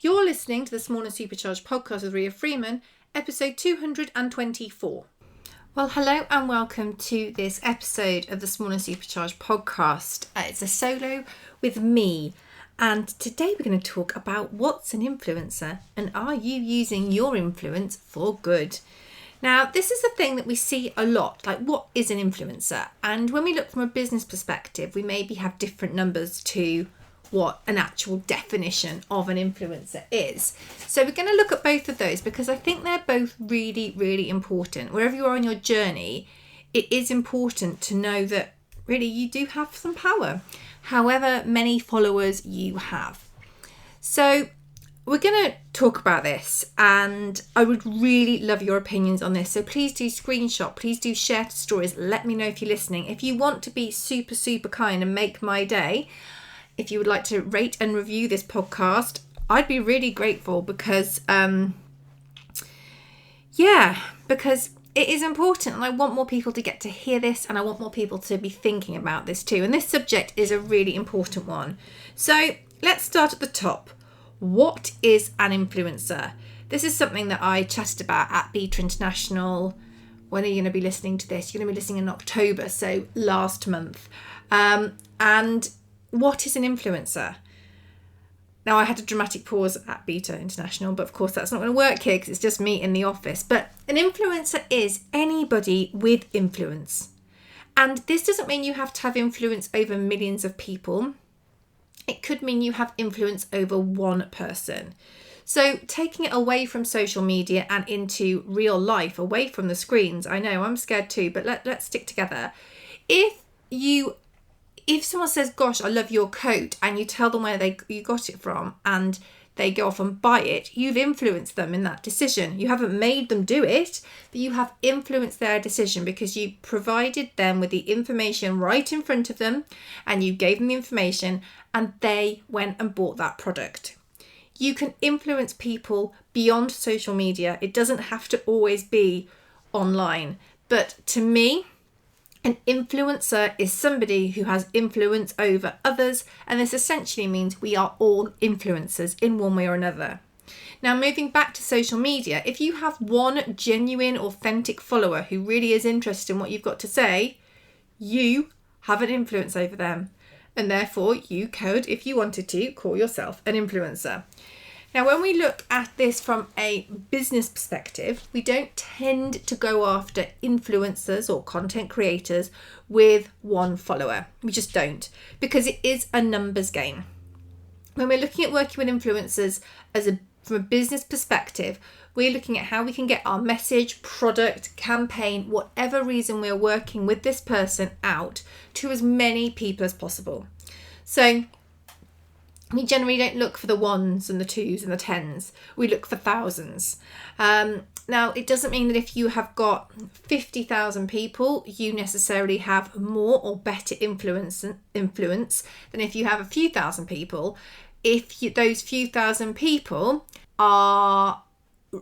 You're listening to the Small and Supercharged podcast with Ria Freeman, episode 224. Well, hello and welcome to this episode of the Small and Supercharged podcast. It's a solo with me, and today we're going to talk about what's an influencer and are you using your influence for good? Now, this is a thing that we see a lot, like what is an influencer? And when we look from a business perspective, we maybe have different numbers to what an actual definition of an influencer is. So we're going to look at both of those because I think they're both really, really important. Wherever you are on your journey, it is important to know that really you do have some power, however many followers you have. So we're going to talk about this, and I would really love your opinions on this. So please do screenshot, please do share stories. Let me know if you're listening. If you want to be super, super kind and make my day, if you would like to rate and review this podcast, I'd be really grateful because it is important and I want more people to get to hear this, and I want more people to be thinking about this too. And this subject is a really important one. So let's start at the top. What is an influencer? This is something that I chatted about at Beta International. When are you going to be listening to this? You're going to be listening in October, so last month. And what is an influencer? Now, I had a dramatic pause at Beta International, but of course that's not going to work here because it's just me in the office. But an influencer is anybody with influence. And this doesn't mean you have to have influence over millions of people. It could mean you have influence over one person. So taking it away from social media and into real life, away from the screens. I know, I'm scared too, but let's stick together. If someone says, gosh, I love your coat, and you tell them where you got it from and they go off and buy it, you've influenced them in that decision. You haven't made them do it, but you have influenced their decision because you provided them with the information right in front of them, and you gave them the information and they went and bought that product. You can influence people beyond social media. It doesn't have to always be online. But to me, an influencer is somebody who has influence over others, and this essentially means we are all influencers in one way or another. Now, moving back to social media, if you have one genuine, authentic follower who really is interested in what you've got to say, you have an influence over them, and therefore you could, if you wanted to, call yourself an influencer. Now, when we look at this from a business perspective, we don't tend to go after influencers or content creators with one follower. We just don't, because it is a numbers game. When we're looking at working with influencers from a business perspective, we're looking at how we can get our message, product, campaign, whatever reason we're working with this person out to as many people as possible. So we generally don't look for the ones and the twos and the tens. We look for thousands. Now, it doesn't mean that if you have got 50,000 people, you necessarily have more or better influence than if you have a few thousand people. If those few thousand people are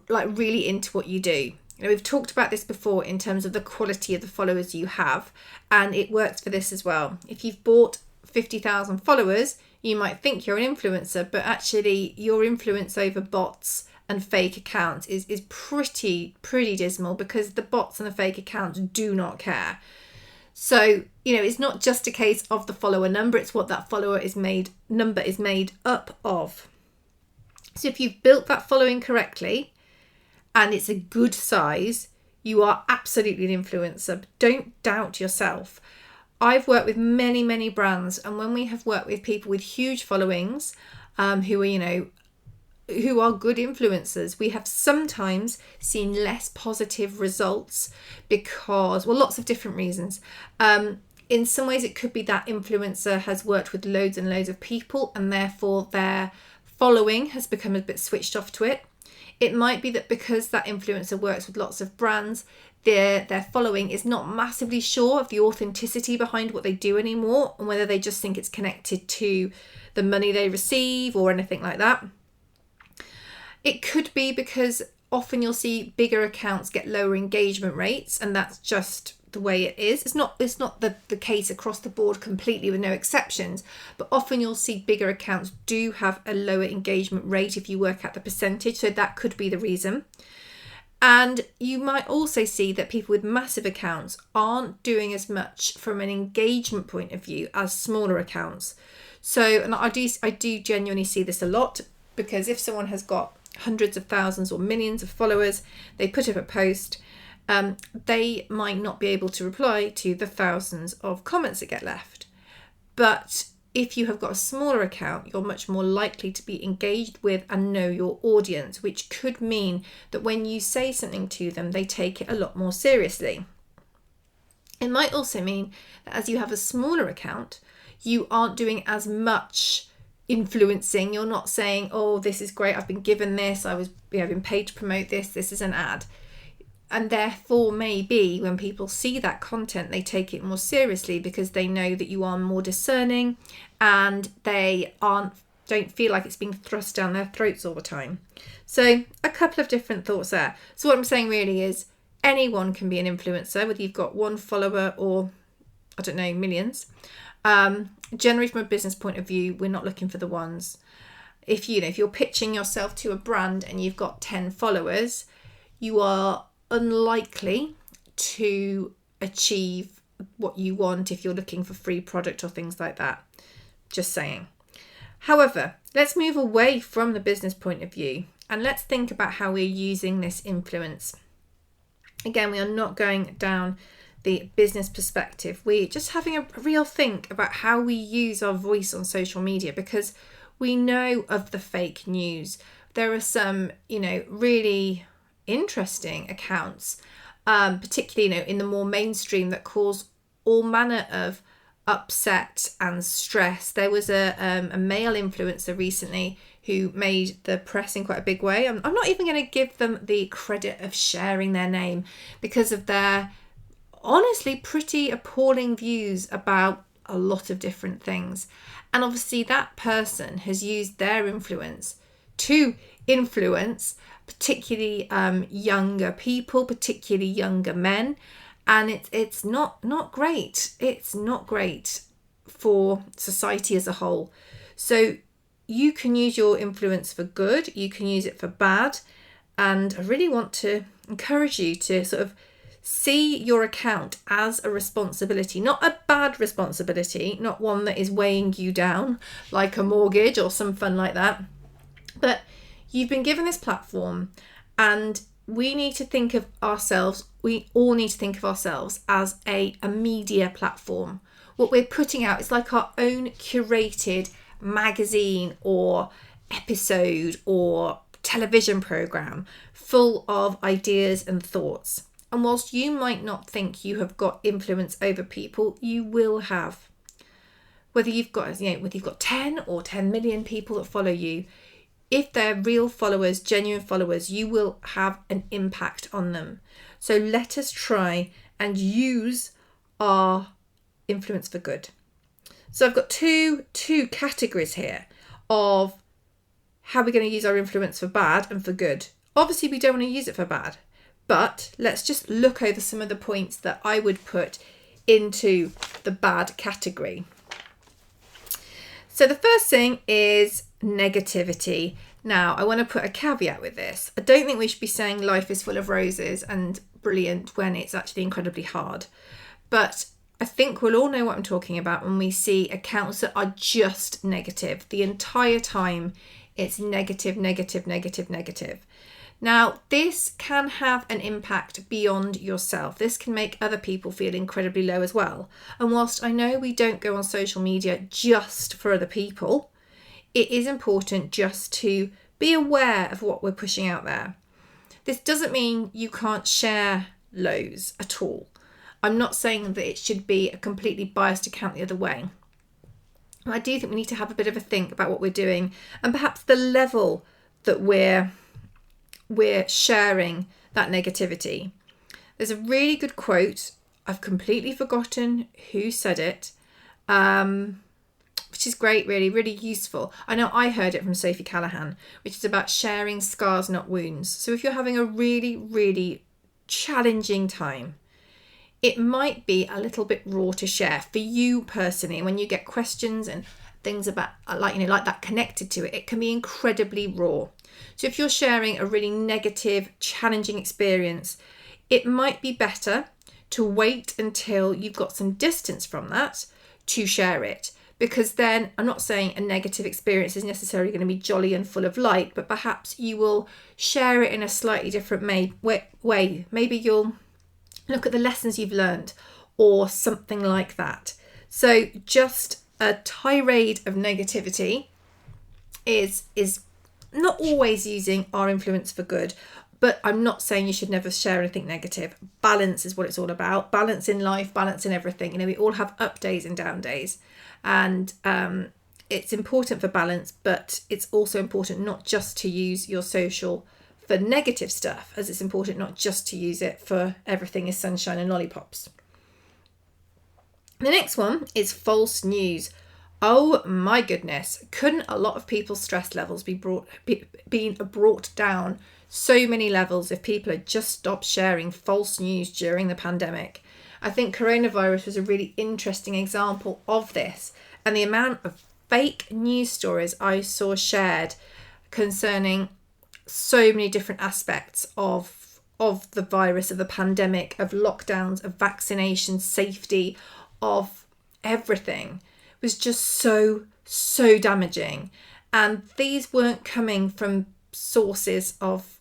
like really into what you do. You know, we've talked about this before in terms of the quality of the followers you have, and it works for this as well. If you've bought 50,000 followers, you might think you're an influencer, but actually your influence over bots and fake accounts is pretty dismal, because the bots and the fake accounts do not care. So, you know, it's not just a case of the follower number, it's what that number is made up of. So if you've built that following correctly and it's a good size, you are absolutely an influencer. But don't doubt yourself. I've worked with many, many brands, and when we have worked with people with huge followings, who are good influencers, we have sometimes seen less positive results because, well, lots of different reasons. In some ways, it could be that influencer has worked with loads and loads of people, and therefore their following has become a bit switched off to it. It might be that because that influencer works with lots of brands, their following is not massively sure of the authenticity behind what they do anymore, and whether they just think it's connected to the money they receive or anything like that. It could be because often you'll see bigger accounts get lower engagement rates, and that's just the way it is. It's not the case across the board completely with no exceptions, but often you'll see bigger accounts do have a lower engagement rate if you work out the percentage, so that could be the reason. And you might also see that people with massive accounts aren't doing as much from an engagement point of view as smaller accounts. So, and I do genuinely see this a lot, because if someone has got hundreds of thousands or millions of followers, they put up a post, they might not be able to reply to the thousands of comments that get left. But if you have got a smaller account, you're much more likely to be engaged with and know your audience, which could mean that when you say something to them, they take it a lot more seriously. It might also mean that as you have a smaller account, you aren't doing as much influencing. You're not saying, oh, this is great, I've been given this, I've been paid to promote this is an ad. And therefore, maybe when people see that content, they take it more seriously because they know that you are more discerning and they don't feel like it's being thrust down their throats all the time. So a couple of different thoughts there. So what I'm saying really is anyone can be an influencer, whether you've got one follower or, I don't know, millions. Generally from a business point of view, we're not looking for the ones. If you're pitching yourself to a brand and you've got 10 followers, you are unlikely to achieve what you want if you're looking for free product or things like that. Just saying. However, let's move away from the business point of view and let's think about how we're using this influence. Again, we are not going down the business perspective. We're just having a real think about how we use our voice on social media, because we know of the fake news. There are some, really interesting accounts, particularly in the more mainstream, that cause all manner of upset and stress. There was a male influencer recently who made the press in quite a big way. I'm not even going to give them the credit of sharing their name because of their honestly pretty appalling views about a lot of different things. And obviously that person has used their influence to influence particularly younger people, particularly younger men, and it's not great. It's not great for society as a whole. So you can use your influence for good, you can use it for bad, and I really want to encourage you to sort of see your account as a responsibility, not a bad responsibility, not one that is weighing you down like a mortgage or some fun like that, but you've been given this platform, and we need to think of ourselves, we all need to think of ourselves as a media platform. What we're putting out is like our own curated magazine or episode or television program full of ideas and thoughts. And whilst you might not think you have got influence over people, you will have. Whether you've got 10 or 10 million people that follow you, if they're real followers, genuine followers, you will have an impact on them. So let us try and use our influence for good. So I've got two categories here of how we're going to use our influence for bad and for good. Obviously, we don't want to use it for bad, but let's just look over some of the points that I would put into the bad category. So the first thing is negativity. Now, I want to put a caveat with this. I don't think we should be saying life is full of roses and brilliant when it's actually incredibly hard. But I think we'll all know what I'm talking about when we see accounts that are just negative. The entire time it's negative, negative, negative, negative. Now, this can have an impact beyond yourself. This can make other people feel incredibly low as well. And whilst I know we don't go on social media just for other people, it is important just to be aware of what we're pushing out there. This doesn't mean you can't share lows at all. I'm not saying that it should be a completely biased account the other way. I do think we need to have a bit of a think about what we're doing and perhaps the level that we're sharing that negativity. There's a really good quote. I've completely forgotten who said it, which is great, really, really useful. I know I heard it from Sophie Callahan, which is about sharing scars, not wounds. So if you're having a really, really challenging time, it might be a little bit raw to share for you personally. When you get questions and things about like that connected to it, it can be incredibly raw. So if you're sharing a really negative, challenging experience, it might be better to wait until you've got some distance from that to share it. Because then, I'm not saying a negative experience is necessarily going to be jolly and full of light, but perhaps you will share it in a slightly different way. Maybe you'll look at the lessons you've learned or something like that. So just a tirade of negativity is not always using our influence for good. But I'm not saying you should never share anything negative. Balance is what it's all about. Balance in life, balance in everything. We all have up days and down days. And it's important for balance, but it's also important not just to use your social for negative stuff, as it's important not just to use it for everything is sunshine and lollipops. The next one is false news. Oh my goodness, couldn't a lot of people's stress levels be brought down so many levels if people had just stopped sharing false news during the pandemic? I think coronavirus was a really interesting example of this, and the amount of fake news stories I saw shared concerning so many different aspects of the virus, of the pandemic, of lockdowns, of vaccination, safety, of everything was just so damaging. And these weren't coming from sources of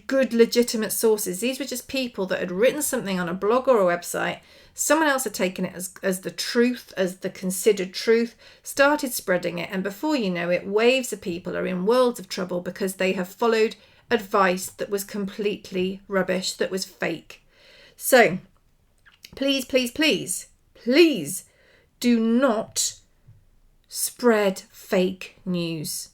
good legitimate sources. These were just people that had written something on a blog or a website. Someone else had taken it as the truth, as the considered truth, started spreading it, and before you know it, waves of people are in worlds of trouble because they have followed advice that was completely rubbish, that was fake. So please do not spread fake news.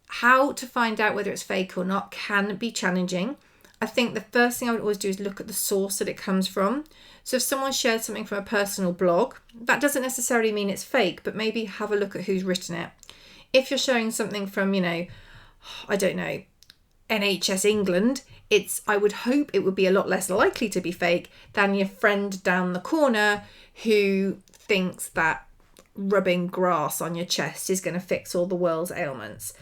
How to find out whether it's fake or not can be challenging. I think the first thing I would always do is look at the source that it comes from. So if someone shared something from a personal blog, that doesn't necessarily mean it's fake, but maybe have a look at who's written it. If you're sharing something from, I don't know, NHS England, I would hope it would be a lot less likely to be fake than your friend down the corner who thinks that rubbing grass on your chest is going to fix all the world's ailments.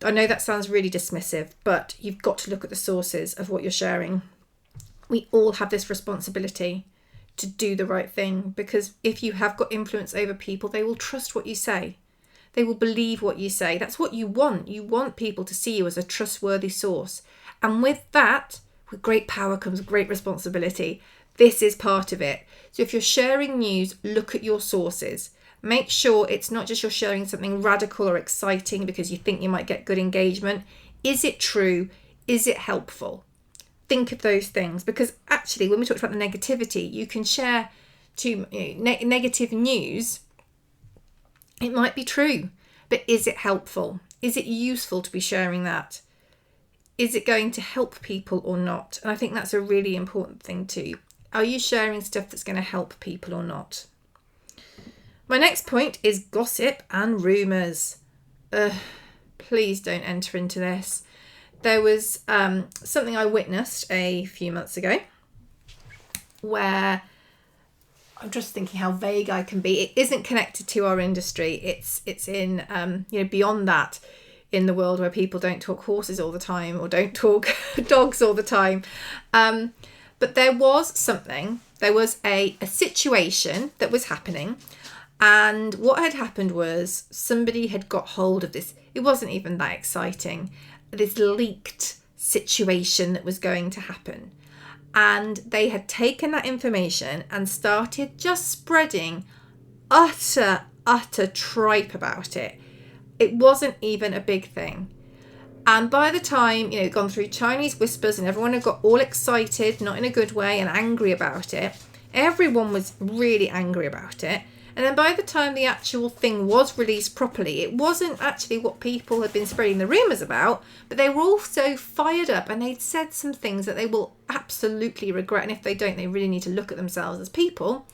I know that sounds really dismissive, but you've got to look at the sources of what you're sharing. We all have this responsibility to do the right thing, because if you have got influence over people, they will trust what you say. They will believe what you say. That's what you want. You want people to see you as a trustworthy source. And with that, with great power comes great responsibility. This is part of it. So if you're sharing news, look at your sources. Make sure it's not just you're sharing something radical or exciting because you think you might get good engagement. Is it true? Is it helpful? Think of those things, because actually when we talked about the negativity, you can share negative news. It might be true, but is it helpful? Is it useful to be sharing that? Is it going to help people or not? And I think that's a really important thing too. Are you sharing stuff that's going to help people or not? My next point is gossip and rumours. Please don't enter into this. There was something I witnessed a few months ago where I'm just thinking how vague I can be. It isn't connected to our industry. It's in beyond that, in the world where people don't talk horses all the time or don't talk dogs all the time. But there was a situation that was happening. And what had happened was somebody had got hold of this. It wasn't even that exciting. This leaked situation that was going to happen. And they had taken that information and started just spreading utter tripe about it. It wasn't even a big thing. And by the time, gone through Chinese whispers and everyone had got all excited, not in a good way, and angry about it, everyone was really angry about it. And then by the time the actual thing was released properly, it wasn't actually what people had been spreading the rumours about, but they were all so fired up and they'd said some things that they will absolutely regret. And if they don't, they really need to look at themselves as people.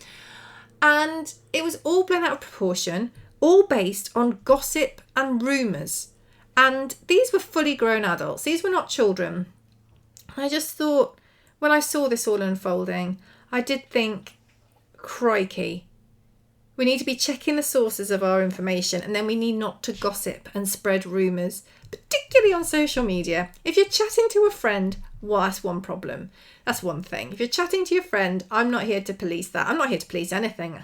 And it was all blown out of proportion, all based on gossip and rumours. And these were fully grown adults. These were not children. I just thought, when I saw this all unfolding, I did think, crikey, we need to be checking the sources of our information, and then we need not to gossip and spread rumours, particularly on social media. If you're chatting to a friend, well, that's one problem. That's one thing. If you're chatting to your friend, I'm not here to police that. I'm not here to police anything.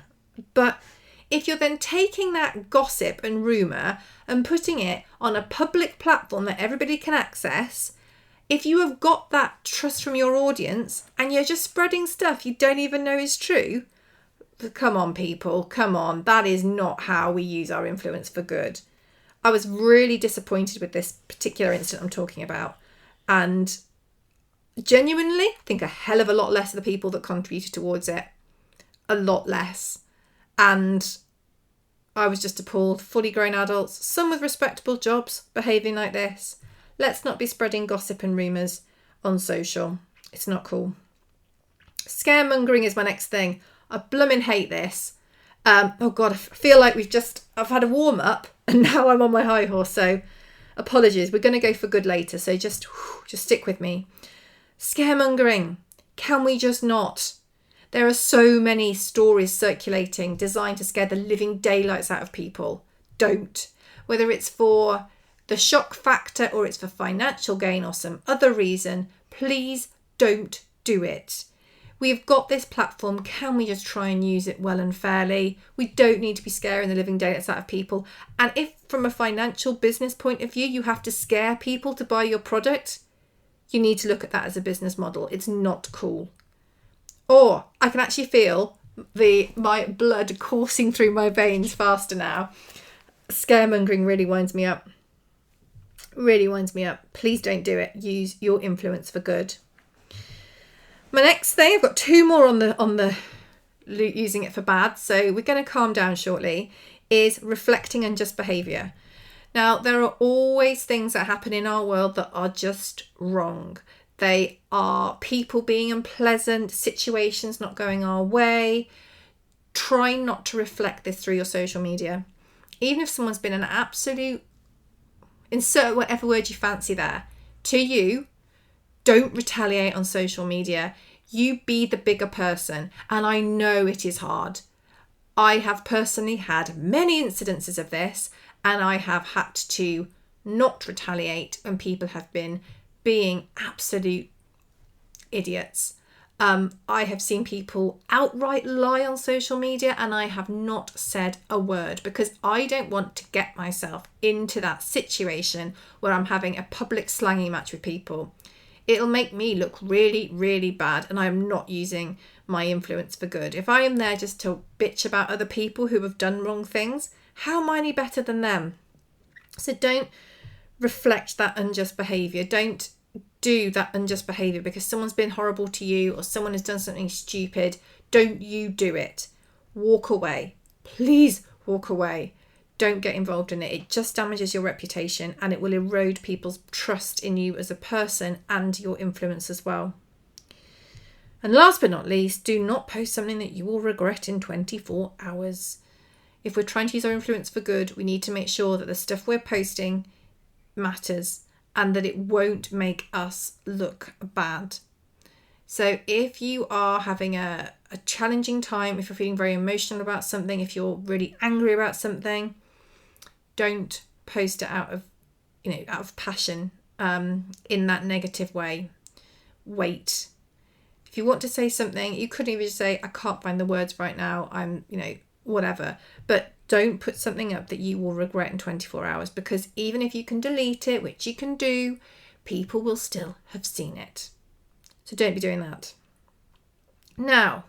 But if you're then taking that gossip and rumour and putting it on a public platform that everybody can access, if you have got that trust from your audience and you're just spreading stuff you don't even know is true, come on, people, come on. That is not how we use our influence for good. I was really disappointed with this particular incident I'm talking about, and genuinely think a hell of a lot less of the people that contributed towards it. A lot less. And I was just appalled. Fully grown adults, some with respectable jobs, behaving like this. Let's not be spreading gossip and rumours on social. It's not cool. Scaremongering is my next thing. I blooming hate this. Oh God, I feel like I've had a warm up and now I'm on my high horse. So apologies. We're going to go for good later. So just stick with me. Scaremongering. Can we just not? There are so many stories circulating designed to scare the living daylights out of people. Don't. Whether it's for the shock factor or it's for financial gain or some other reason, please don't do it. We've got this platform. Can we just try and use it well and fairly? We don't need to be scaring the living daylights out of people. And if from a financial business point of view, you have to scare people to buy your product, you need to look at that as a business model. It's not cool. Or I can actually feel my blood coursing through my veins faster now. Scaremongering really winds me up. Really winds me up. Please don't do it. Use your influence for good. My next thing, I've got two more on the using it for bad, so we're going to calm down shortly, is reflecting unjust behaviour. Now, there are always things that happen in our world that are just wrong. They are people being unpleasant, situations not going our way. Try not to reflect this through your social media. Even if someone's been an absolute, insert whatever word you fancy there, to you, don't retaliate on social media. You be the bigger person. And I know it is hard. I have personally had many incidences of this, and I have had to not retaliate when people have been being absolute idiots. I have seen people outright lie on social media, and I have not said a word because I don't want to get myself into that situation where I'm having a public slanging match with people. It'll make me look really, really bad, and I am not using my influence for good. If I am there just to bitch about other people who have done wrong things, how am I any better than them? So don't reflect that unjust behaviour. Don't do that unjust behaviour because someone's been horrible to you or someone has done something stupid. Don't you do it. Walk away. Please walk away. Don't get involved in it. It just damages your reputation and it will erode people's trust in you as a person and your influence as well. And last but not least, do not post something that you will regret in 24 hours. If we're trying to use our influence for good, we need to make sure that the stuff we're posting matters and that it won't make us look bad. So if you are having a challenging time, if you're feeling very emotional about something, if you're really angry about something, don't post it out of passion in that negative way. Wait. If you want to say something, you could even just say, I can't find the words right now. I'm, whatever. But don't put something up that you will regret in 24 hours because even if you can delete it, which you can do, people will still have seen it. So don't be doing that. Now,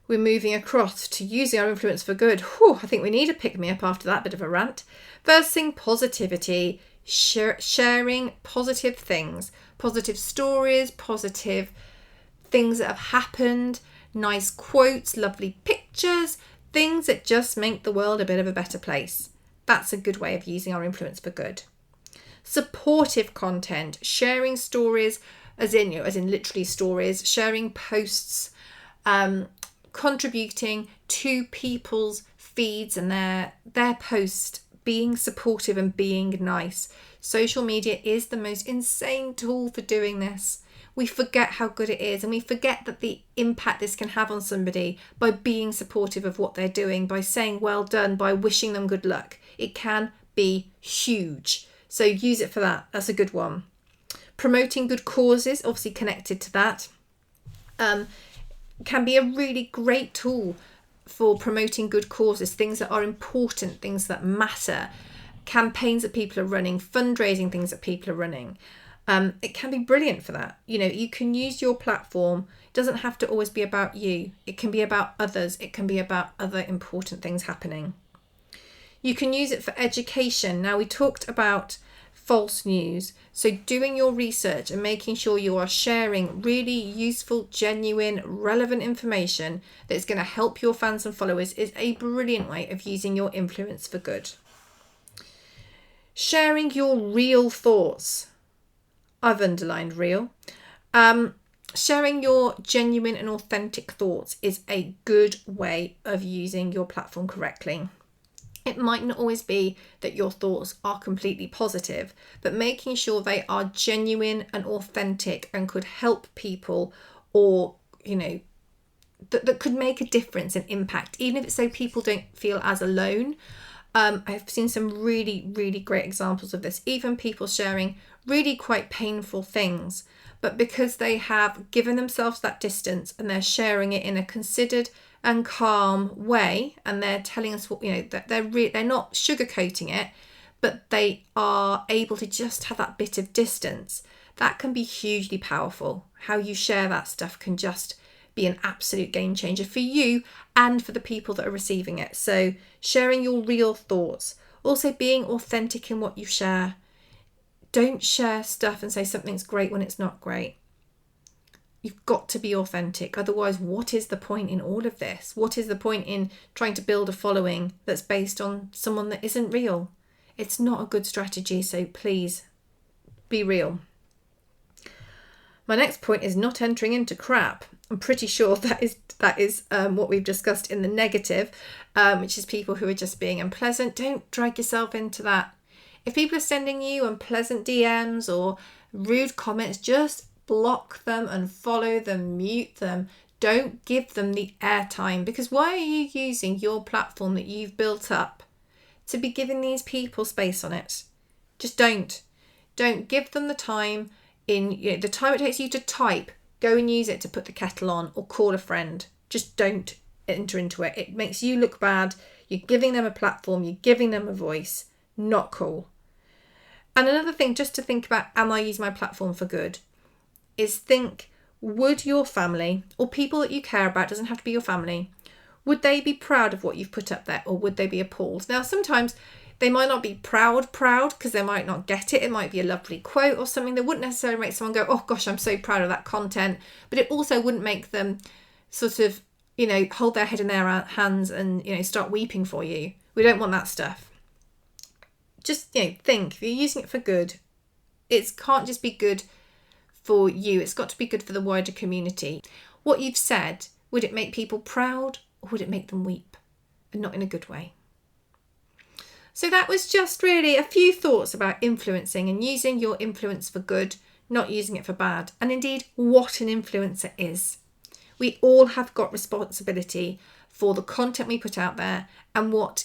we're moving across to using our influence for good. Whew, I think we need a pick-me-up after that bit of a rant. First thing, positivity. Sharing positive things. Positive stories, positive things that have happened, nice quotes, lovely pictures, things that just make the world a bit of a better place. That's a good way of using our influence for good. Supportive content, sharing stories, as in literally stories, sharing posts, contributing to people's feeds and their post, being supportive and being nice. Social media is the most insane tool for doing this. we forget how good it is, and we forget that the impact this can have on somebody by being supportive of what they're doing, by saying well done, by wishing them good luck. It can be huge. So use it for that. That's a good one. Promoting good causes, obviously connected to that, can be a really great tool for promoting good causes, things that are important, things that matter, campaigns that people are running, fundraising things that people are running. It can be brilliant for that. You can use your platform. It doesn't have to always be about you. It can be about others. It can be about other important things happening. You can use it for education. Now, we talked about false news. So doing your research and making sure you are sharing really useful, genuine, relevant information that's going to help your fans and followers is a brilliant way of using your influence for good. Sharing your real thoughts. I've underlined real. Sharing your genuine and authentic thoughts is a good way of using your platform correctly. It might not always be that your thoughts are completely positive, but making sure they are genuine and authentic and could help people, or, that could make a difference and impact, even if it's so people don't feel as alone. I've seen some really, really great examples of this, even people sharing really quite painful things, but because they have given themselves that distance and they're sharing it in a considered and calm way, and they're telling us what, that they're not sugarcoating it, but they are able to just have that bit of distance. That can be hugely powerful. How you share that stuff can just be an absolute game changer for you and for the people that are receiving it. So sharing your real thoughts, also being authentic in what you share. Don't share stuff and say something's great when it's not great. You've got to be authentic. Otherwise, what is the point in all of this? What is the point in trying to build a following that's based on someone that isn't real? It's not a good strategy. So please be real. My next point is not entering into crap. I'm pretty sure that is what we've discussed in the negative, which is people who are just being unpleasant. Don't drag yourself into that. If people are sending you unpleasant DMs or rude comments, just block them and follow them, mute them. Don't give them the airtime, because why are you using your platform that you've built up to be giving these people space on it? Just don't give them the time. The time it takes you to type, go and use it to put the kettle on or call a friend. Just don't enter into it. It makes you look bad. You're giving them a platform, you're giving them a voice. Not cool. And another thing just to think about, am I using my platform for good? Is think, would your family or people that you care about, doesn't have to be your family, would they be proud of what you've put up there, or would they be appalled? Now, sometimes they might not be proud because they might not get it. It might be a lovely quote or something that wouldn't necessarily make someone go, oh gosh, I'm so proud of that content. But it also wouldn't make them sort of, hold their head in their hands and, start weeping for you. We don't want that stuff. Just, think, if you're using it for good, it can't just be good for you. It's got to be good for the wider community. What you've said, would it make people proud, or would it make them weep? And not in a good way. So that was just really a few thoughts about influencing and using your influence for good, not using it for bad, and indeed what an influencer is. We all have got responsibility for the content we put out there and what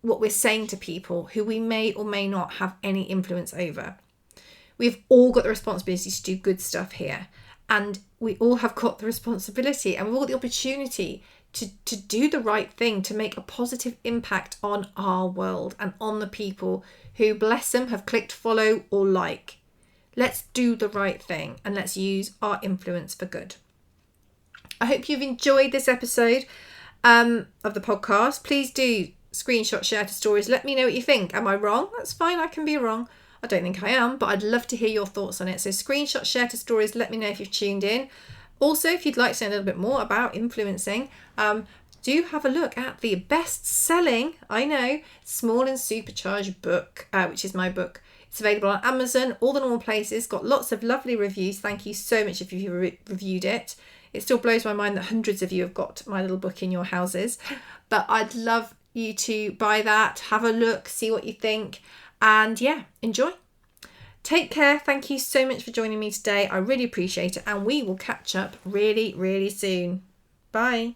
we're saying to people who we may or may not have any influence over. We've all got the responsibility to do good stuff here, and we all have got the responsibility and we've all got the opportunity to do the right thing, to make a positive impact on our world and on the people who, bless them, have clicked follow or like. Let's do the right thing and let's use our influence for good. I hope you've enjoyed this episode of the podcast. Please do screenshot, share to stories. Let me know what you think. Am I wrong? That's fine. I can be wrong. I don't think I am, but I'd love to hear your thoughts on it. So screenshot, share to stories. Let me know if you've tuned in. Also, if you'd like to know a little bit more about influencing, do have a look at the best-selling, Small and Supercharged book, which is my book. It's available on Amazon, all the normal places, got lots of lovely reviews. Thank you so much if you've reviewed it. It still blows my mind that hundreds of you have got my little book in your houses. But I'd love you to buy that, have a look, see what you think, and enjoy. Take care. Thank you so much for joining me today. I really appreciate it, and we will catch up really, really soon. Bye.